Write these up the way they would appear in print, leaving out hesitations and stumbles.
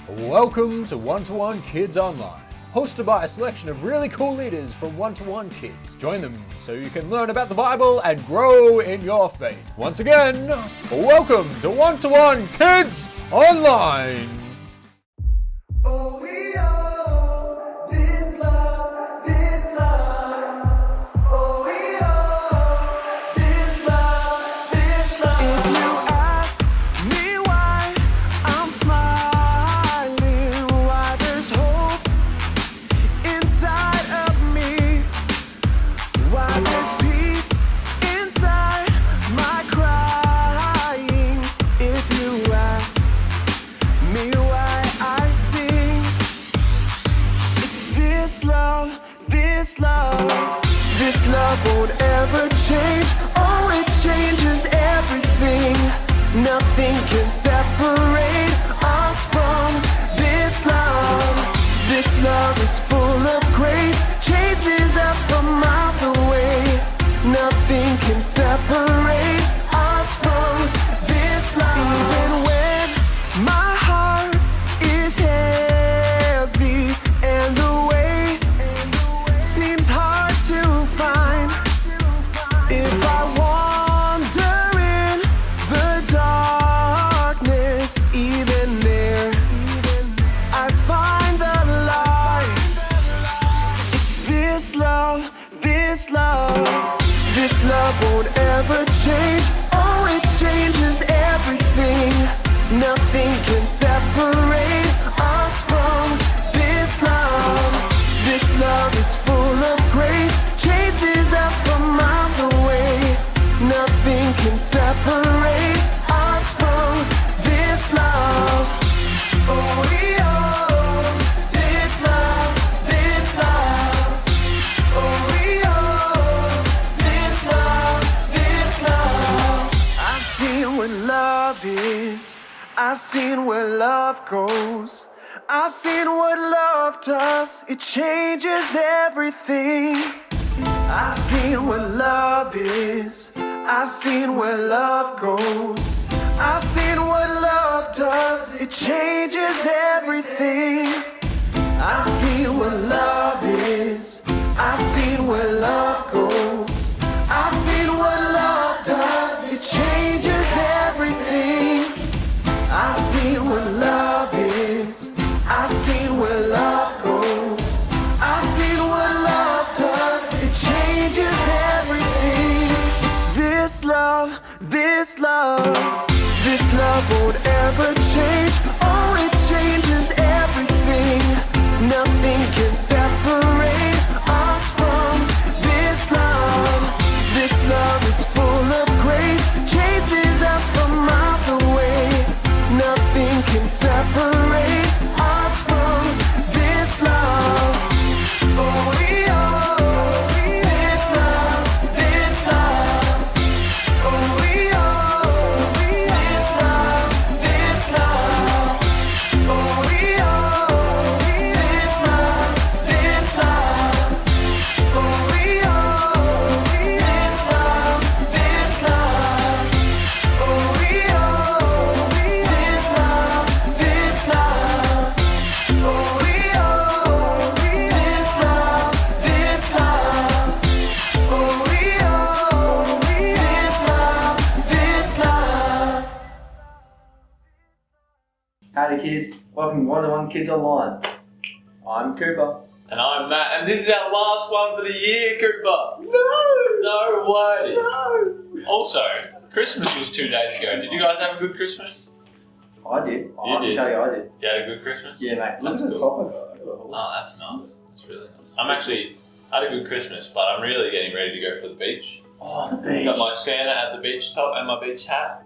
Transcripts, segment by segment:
Welcome to One2One Kids Online, hosted by a selection of really cool leaders from One2One Kids. Join them so you can learn about the Bible and grow in your faith. Once again, welcome to One2One Kids Online. Oh, we are this love, this love. Oh, we are this love, this love. If you ask me why I'm smiling, why there's hope inside of me, why there's peace inside my crying. If you ask me why I sing, it's this love, this love. This love won't ever change. Oh, it changes everything. Nothing can separate us from this love. This love is full of grace, chases us from miles away. Nothing can separate us from this love. Even when my heart is heavy and the way seems hard to find, if I wander in the darkness, even there I find the light. It's this love, this love. This love won't ever change. Oh, it changes everything. Nothing can separate us from this love. This love is full of grace, chases us from miles away. Nothing can separate us from this love. Oh, we are this love, this love. Oh, we are this love, this love. I've seen what love is. I've seen where love goes. I've seen what love does. It changes everything. I've seen what love is. I've seen where love goes. I've seen what love does. It changes everything. I've seen what love is. I've seen where love goes. I've seen what love does. It changes everything. I've seen what love is. I've seen where love goes. I've seen what love does. It changes everything. It's this love, this love. This love won't ever change. Oh, it changes everything. Nothing can separate us from this love. This love is full of grace, chases us from miles away. Nothing can separate us from this love. Oh, we are this love, this love. Oh, we are this love, this love. Oh, we are this love, this love. Oh, we are this love, this love. Oh, we are this love, this love. Oh, we are this love, this love. Oh, we are this love, this love. Howdy kids, welcome to One2One Kids Online. I'm Cooper. And I'm Matt, and this is our last one for the year, Cooper. No way. No! Also, Christmas was 2 days ago. Did you guys have a good Christmas? I did. I did? can tell you I did. You had a good Christmas? Yeah mate, look That's at the cool. top of it. I got a horse. Oh, that's nice. That's really nice. I had a good Christmas, but I'm really getting ready to go for the beach. Oh, the I beach. got my Santa at the beach top and my beach hat.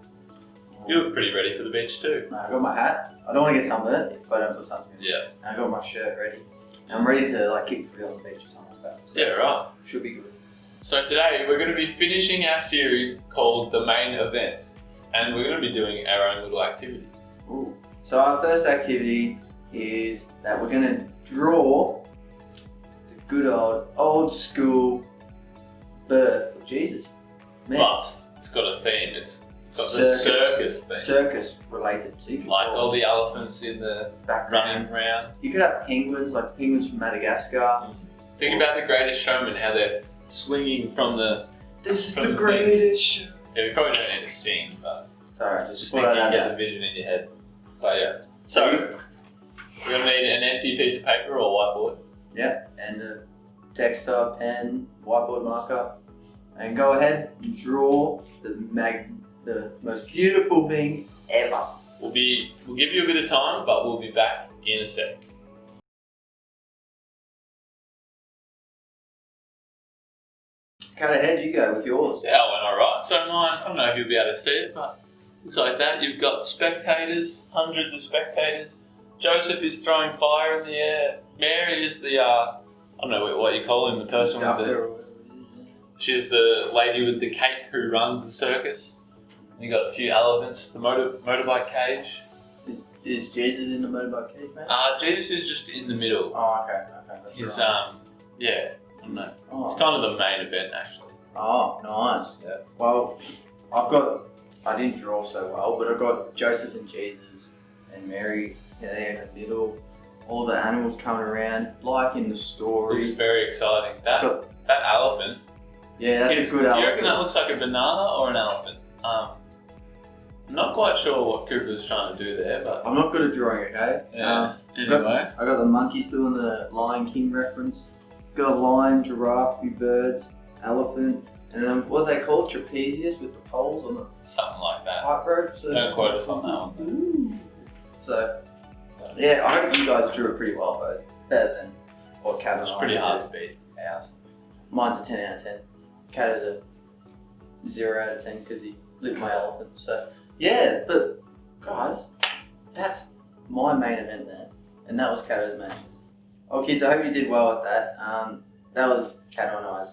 You look pretty ready for the beach too. No, I got my hat. I don't want to get sunburnt if I don't put sunscreen. Yeah. And I got my shirt ready. And I'm ready to like kick footy on the beach or something like that. So Yeah, right. should be good. So today we're going to be finishing our series called The Main Event. And we're going to be doing our own little activity. Ooh. So our first activity is that we're going to draw the good old school birth of Jesus. Man. But it's got a theme. It's Got the circus thing. Circus related to. Like all the elephants in the running around. You could have penguins, like penguins from Madagascar. Think about the Greatest Showman, how they're swinging from the. This is from the the greatest show. Yeah, we probably don't need to sing, but Sorry, just thought think I'd you add get the vision in your head. But yeah. So we're gonna need an empty piece of paper or whiteboard. Yeah, and a texter, pen, whiteboard marker, and go ahead and draw the most beautiful thing ever. We'll give you a bit of time, but we'll be back in a sec. Cut ahead, you go with yours. Yeah, I went alright. So mine, I don't know if you'll be able to see it, but looks like that. You've got spectators, hundreds of spectators. Joseph is throwing fire in the air. Mary is the, I don't know what you call him, the person with the... She's the lady with the cape who runs the circus. And you got a few elephants, the motorbike cage. Is Jesus in the motorbike cage, man? Jesus is just in the middle. Oh, okay. That's He's, right. yeah, I don't know. Oh. It's kind of the main event, actually. Oh, nice. Yeah. Well, I didn't draw so well, but I've got Joseph and Jesus and Mary there in the middle. All the animals coming around, like in the story. It's very exciting. That elephant. Yeah, that's a good Do elephant. you reckon that looks like a banana or an elephant? I'm not quite sure what Cooper's trying to do there, but I'm not good at drawing, okay? yeah. Anyway, I got the monkeys doing the Lion King reference. Got a lion, giraffe, few birds, elephant, and then what they call it, trapezius with the poles on the something like that. tightrope. So Don't quote us on that one. Ooh. So, yeah, I hope you guys drew it pretty well, though. Better than what Cat and It's I pretty did. hard to beat ours. Mine's a 10 out of 10. Cat is a 0 out of 10 because he licked my elephant. So, yeah, but guys, that's my main event there. And that was Cato's main. Oh, kids, I hope you did well at that. That was Cato and I's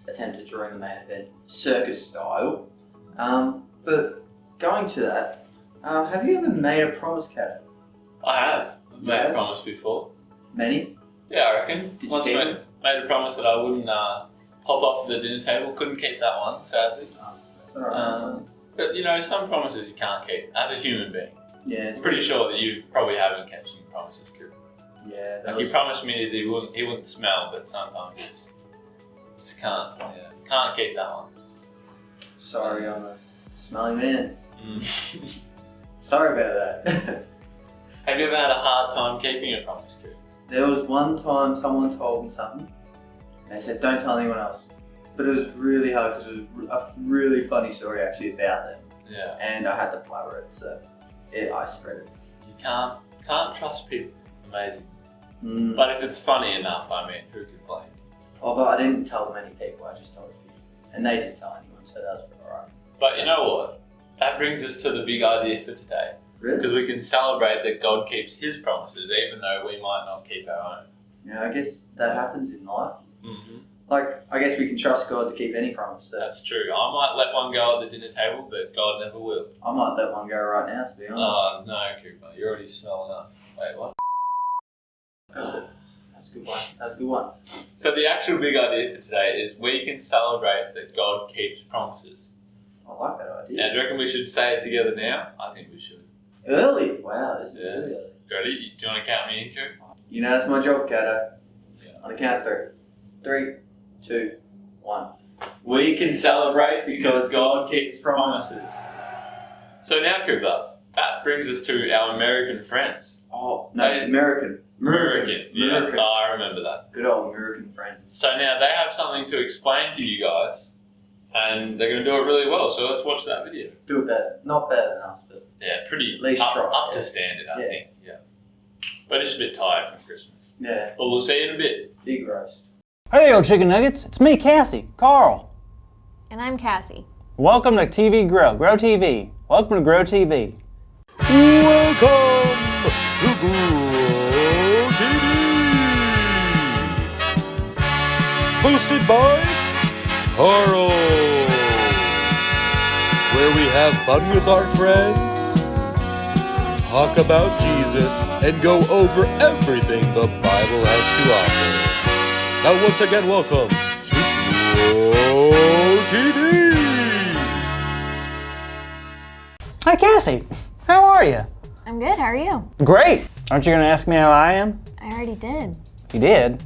attempt at drawing the main event, circus style. But going to that, have you ever made a promise, Cato? I have. I've made Yeah. a promise before. Many? Yeah, I reckon. Did you Once keep made it? a promise that I wouldn't pop off the dinner table. Couldn't keep that one, sadly. That's alright. But you know, some promises you can't keep as a human being. Yeah, I'm pretty sure that you probably haven't kept some promises, Cooper. yeah. That Like was, he promised me that he wouldn't smell, but sometimes he just can't. Yeah, can't keep that one. sorry, I'm a smelly man. Mm. Sorry about that. Have you ever had a hard time keeping a promise, Cooper? There was one time someone told me something, and they said, don't tell anyone else. But it was really hard because it was a really funny story actually about them. Yeah. And I had to blabber it, so I spread it. You can't trust people. Amazing. Mm. But if it's funny enough, I mean, who could blame? Although I didn't tell many people, I just told a few. And they didn't tell anyone, so that was alright. But you know what? That brings us to the big idea for today. Really? Because we can celebrate that God keeps His promises, even though we might not keep our own. Yeah, I guess that happens in life. Mm-hmm. Like, I guess we can trust God to keep any promise. So That's true. I might let one go at the dinner table, but God never will. I might let one go right now, to be honest. Oh, no, Cooper. You're already smelling up. Wait, what? That's a good one. That's a good one. So the actual big idea for today is we can celebrate that God keeps promises. I like that idea. Now, do you reckon we should say it together now? I think we should. Early? Wow, this is Yeah. really early. Ready? Do you want to count me in, Cooper? You know, that's my job, Cato. Yeah. On the count of three. 3, 2, 1. We can celebrate because God keeps promises. So now, Cooper, that brings us to our American friends. Oh, no, They- American. Yeah, American. I remember that. Good old American friends. So now they have something to explain to you guys, and they're going to do it really well. So let's watch that video. Do it better. Not better than us, but Yeah, pretty At least up, try, up yeah. to standard, I Yeah. think. Yeah, but just a bit tired from Christmas. yeah, But we'll see you in a bit. big roast. Hey, old chicken nuggets. It's me, Cassie, Carl. And I'm Cassie. Welcome to TV Grow TV. Welcome to Grow TV. Welcome to Grow TV. Hosted by Carl. Where we have fun with our friends, talk about Jesus, and go over everything the Bible has to offer. Now once again, welcome to Grow TV. Hi, Cassie. How are you? I'm good, how are you? Great. Aren't you going to ask me how I am? I already did. You did?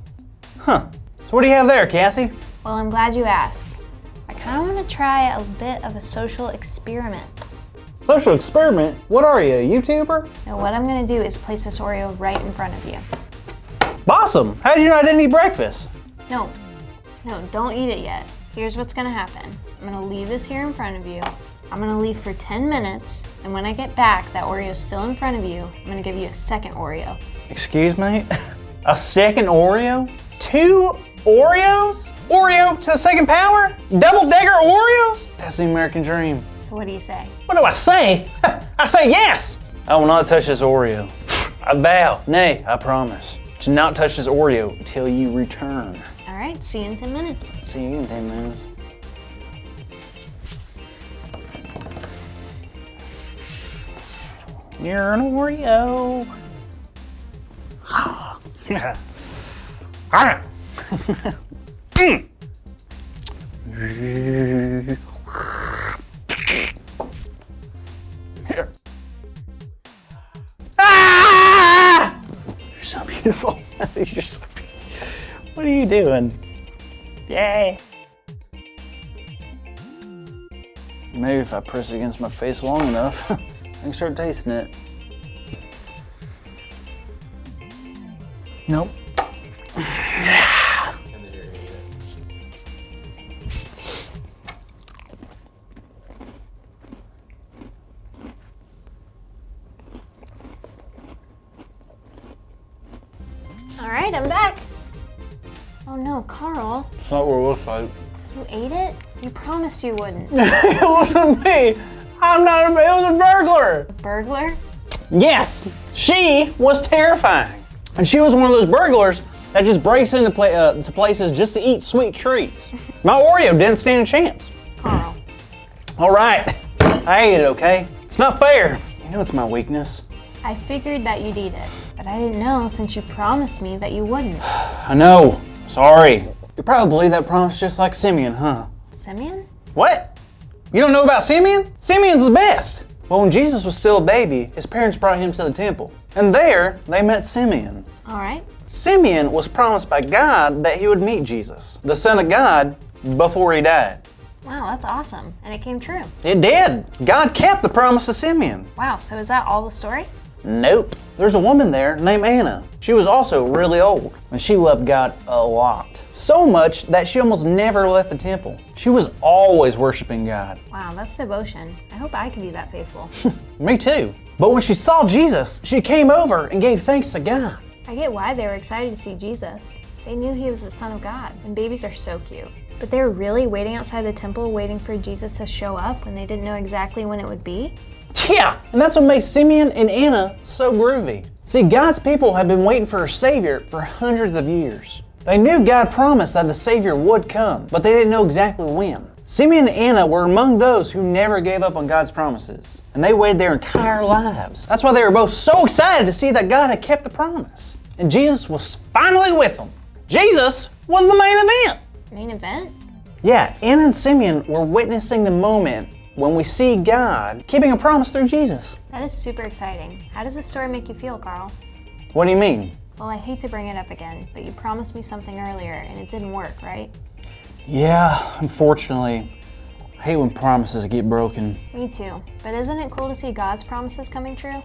Huh. So what do you have there, Cassie? Well, I'm glad you asked. I kind of want to try a bit of a social experiment. Social experiment? What are you, a YouTuber? Now, what I'm going to do is place this Oreo right in front of you. Awesome. How did you know I didn't eat breakfast? No, don't eat it yet. Here's what's going to happen. I'm going to leave this here in front of you. I'm going to leave for 10 minutes, and when I get back, that Oreo's still in front of you. I'm going to give you a second Oreo. Excuse me? A second Oreo? 2 Oreos? Oreo to the second power? Double-decker Oreos? That's the American dream. So what do you say? What do I say? I say yes! I will not touch this Oreo. I vow, nay, I promise, to not touch this Oreo until you return. All right, see you in 10 minutes. See you in 10 minutes. You're an Oreo. Here. Ah! You're so beautiful. You're so beautiful. What are you doing? Yay. Maybe if I press it against my face long enough, I can start tasting it. Nope. All right, I'm back. Oh no, Carl, It's not what it looks like. you ate it? You promised you wouldn't. It wasn't me. I'm not. It was a burglar. Burglar? Yes, she was terrifying, and she was one of those burglars that just breaks into to places just to eat sweet treats. My Oreo didn't stand a chance. Carl. All right, I ate it. Okay, it's not fair. You know it's my weakness. I figured that you'd eat it, but I didn't know since you promised me that you wouldn't. I know. Sorry. You probably believe that promise just like Simeon, huh? Simeon? What? You don't know about Simeon? Simeon's the best. Well, when Jesus was still a baby, his parents brought him to the temple. And there, they met Simeon. All right. Simeon was promised by God that he would meet Jesus, the Son of God, before he died. Wow, that's awesome. And it came true. It did. God kept the promise to Simeon. Wow, so is that all the story? Nope. There's a woman there named Anna. She was also really old, and she loved God a lot. So much that she almost never left the temple. She was always worshiping God. Wow, that's devotion. I hope I could be that faithful. Me too. But when she saw Jesus, she came over and gave thanks to God. I get why they were excited to see Jesus. They knew he was the Son of God, and babies are so cute. But they were really waiting outside the temple waiting for Jesus to show up when they didn't know exactly when it would be? Yeah, and that's what makes Simeon and Anna so groovy. See, God's people have been waiting for a Savior for hundreds of years. They knew God promised that the Savior would come, but they didn't know exactly when. Simeon and Anna were among those who never gave up on God's promises, and they waited their entire lives. That's why they were both so excited to see that God had kept the promise, and Jesus was finally with them. Jesus was the main event. Main event? Yeah, Anna and Simeon were witnessing the moment when we see God keeping a promise through Jesus. That is super exciting. How does this story make you feel, Carl? What do you mean? Well, I hate to bring it up again, but you promised me something earlier and it didn't work, right? Yeah, unfortunately. I hate when promises get broken. Me too. But isn't it cool to see God's promises coming true?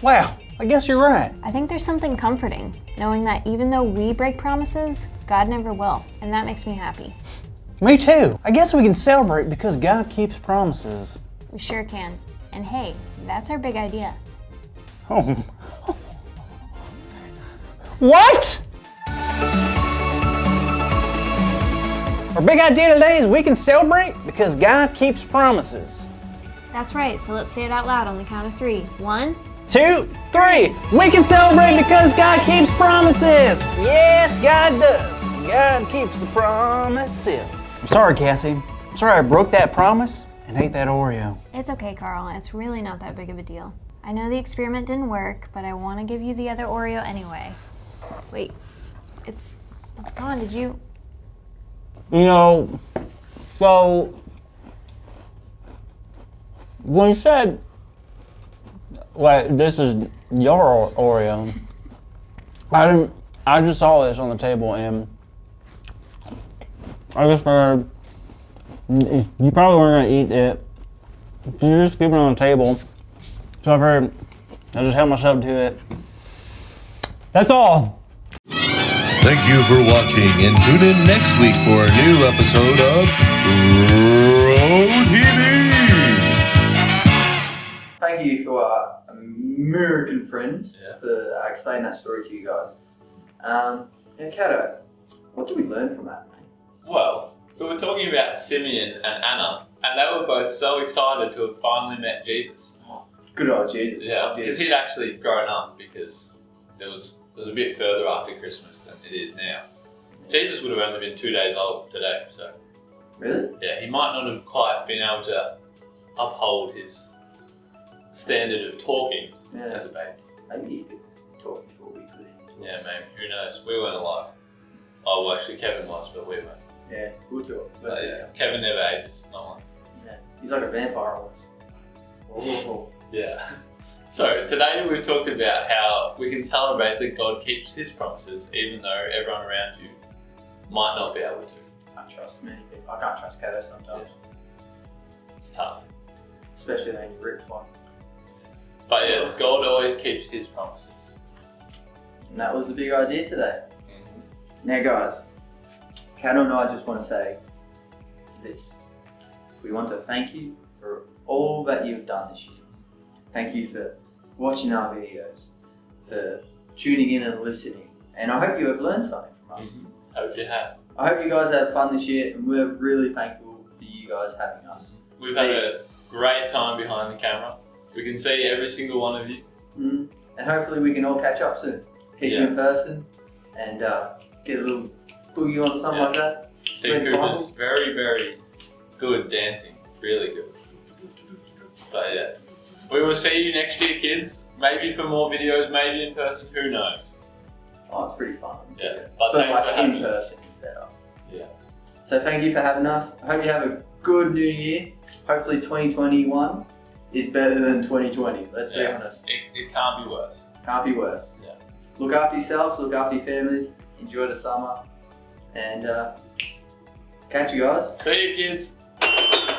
Wow, I guess you're right. I think there's something comforting, knowing that even though we break promises, God never will, and that makes me happy. Me too. I guess we can celebrate because God keeps promises. We sure can. And hey, that's our big idea. Oh. What? Our big idea today is we can celebrate because God keeps promises. That's right, so let's say it out loud on the count of 3. 1, 2, 3. We can celebrate because God keeps promises. Yes, God does. God keeps the promises. I'm sorry, Cassie. I'm sorry I broke that promise and ate that Oreo. It's okay, Carl. It's really not that big of a deal. I know the experiment didn't work, but I want to give you the other Oreo anyway. Wait, it's gone. Did you? You know, so when you said Wait, this is your Oreo. I just saw this on the table and I just figured you probably weren't gonna eat it. So you're just keeping it on the table. So I figured I just help myself to it. That's all. Thank you for watching, and tune in next week for a new episode of Pro TV. Thank you to our American friends Yeah. for explaining that story to you guys. Yeah, Kato, what did we learn from that, mate? Well, we were talking about Simeon and Anna, and they were both so excited to have finally met Jesus. Good old Jesus. Yeah, because he'd actually grown up, because it was a bit further after Christmas than it is now. Jesus would have only been 2 days old today, so Really? yeah, he might not have quite been able to uphold his standard of talking Yeah. as a baby. Maybe you could talk before we could. Yeah, maybe. Who knows? We weren't alive. Oh, well, actually, Kevin was, but we weren't. Yeah, we'll talk. But yeah, Kevin never ages. Not once. Yeah. He's like a vampire almost. Oh. Yeah. So today we've talked about how we can celebrate that God keeps His promises, even though everyone around you might not be able to. I can't trust many people. I can't trust Kato sometimes. It's tough. Especially when you're rich one. But yes, God always keeps His promises. And that was the big idea today. Now guys, Kato and I just want to say this. We want to thank you for all that you've done this year. Thank you for watching our videos, for tuning in and listening. And I hope you have learned something from us. Hope you have. I hope you guys have fun this year, and we're really thankful for you guys having us. We've had a great time behind the camera. We can see every single one of you. And hopefully we can all catch up soon. Catch you in person and get a little boogie on, something like that. Steve Cooper's very, very good dancing. Really good. But yeah. We will see you next year, kids. Maybe for more videos, maybe in person, who knows? Oh, it's pretty fun. Yeah. But But thanks like for in having us. person is better. Yeah. So thank you for having us. I hope you have a good new year. Hopefully 2021 is better than 2020. Let's be honest. It can't be worse. Can't be worse. Yeah. Look after yourselves, look after your families, enjoy the summer, and catch you guys. See you, kids.